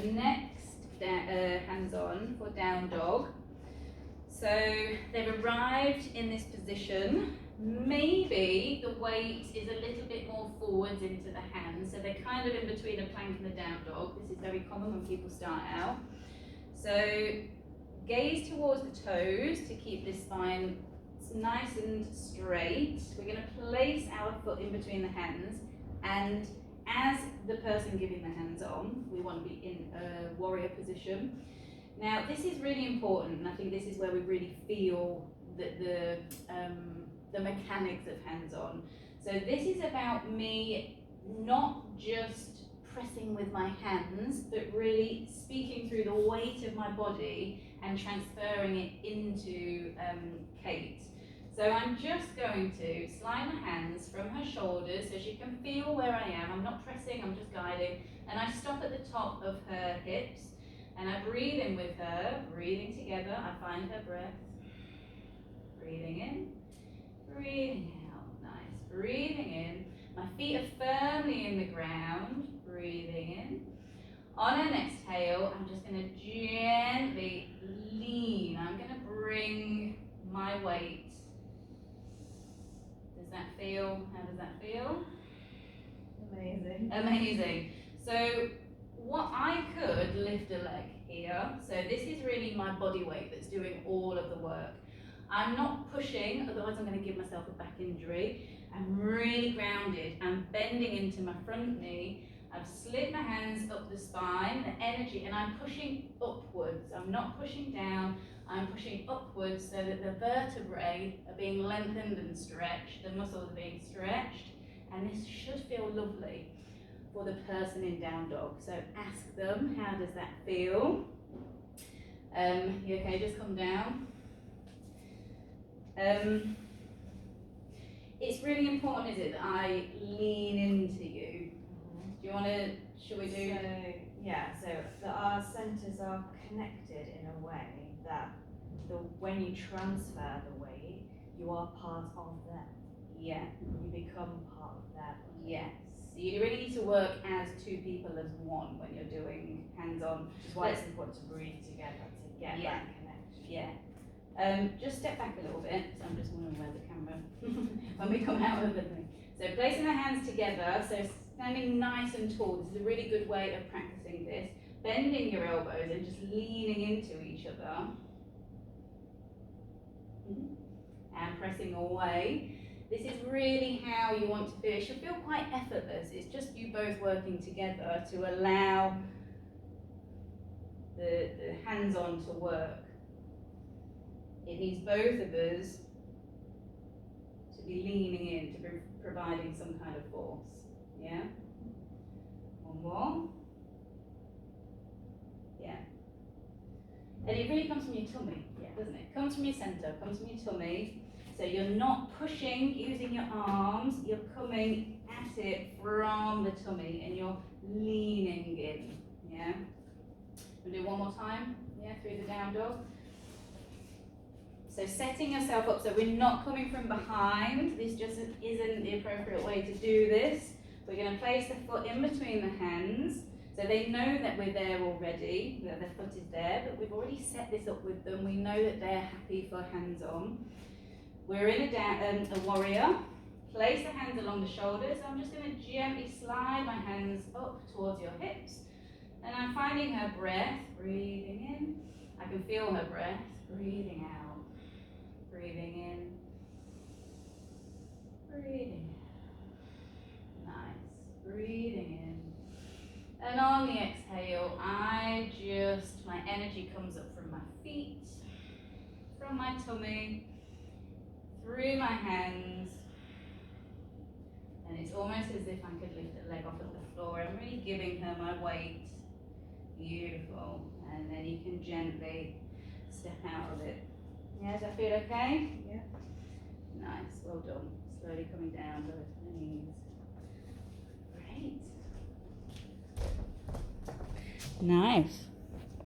next hands-on for down dog. So they've arrived in this position. Maybe the weight is a little bit more forwards into the hands, so they're kind of in between a plank and a down dog. This is very common when people start out. So gaze towards the toes to keep this spine nice and straight. We're going to place our foot in between the hands, and as the person giving the hands on, we want to be in a warrior position. Now this is really important, and I think this is where we really feel that the mechanics of hands-on. So this is about me not just pressing with my hands, but really speaking through the weight of my body and transferring it into Kate. So I'm just going to slide my hands from her shoulders so she can feel where I am. I'm not pressing, I'm just guiding. And I stop at the top of her hips and I breathe in with her, breathing together. I find her breath. Breathing in, breathing out. Nice. Breathing in. My feet are firmly in the ground. Breathing in. On an exhale, I'm just going to gently lean. I'm going to bring my weight. Does that feel? How does that feel? Amazing. Amazing. So what I could lift a leg here. So this is really my body weight that's doing all of the work. I'm not pushing, otherwise I'm going to give myself a back injury. I'm really grounded. I'm bending into my front knee. I've slid my hands up the spine, the energy, and I'm pushing upwards. I'm not pushing down, I'm pushing upwards so that the vertebrae are being lengthened and stretched, the muscles are being stretched, and this should feel lovely for the person in down dog. So ask them, how does that feel? You okay, just come down. It's really important, is it, that I lean into you? Do you want to, should we do? So that our centres are connected in a way that when you transfer the weight, you are part of them. Yeah. You become part of them. Yes. So you really need to work as two people as one when you're doing hands-on. Which is why it's important to breathe together to get that connection. Yeah. Just step back a little bit. So I'm just wondering where the camera when we come out of the thing. So placing the hands together, so standing nice and tall. This is a really good way of practicing this. Bending your elbows and just leaning into each other. And pressing away. This is really how you want to feel. It should feel quite effortless. It's just you both working together to allow the hands-on to work. It needs both of us to be leaning in, to be providing some kind of force. Yeah? One more. Yeah. And it really comes from your tummy, doesn't it? Comes from your center, comes from your tummy. So you're not pushing using your arms, you're coming at it from the tummy and you're leaning in. Yeah? We'll do one more time, through the down dog. So setting yourself up so we're not coming from behind. This just isn't the appropriate way to do this. We're going to place the foot in between the hands. So they know that we're there already, that the foot is there, but we've already set this up with them. We know that they're happy for hands-on. We're in a warrior. Place the hands along the shoulders. I'm just going to gently slide my hands up towards your hips. And I'm finding her breath, breathing in. I can feel her breath, breathing out. Breathing in, breathing out. Nice, breathing in. And on the exhale, my energy comes up from my feet, from my tummy, through my hands. And it's almost as if I could lift a leg off of the floor. I'm really giving her my weight. Beautiful. And then you can gently step out of it. Yeah, does that feel okay? Yeah. Nice, well done. Slowly coming down to the knees. Great. Nice.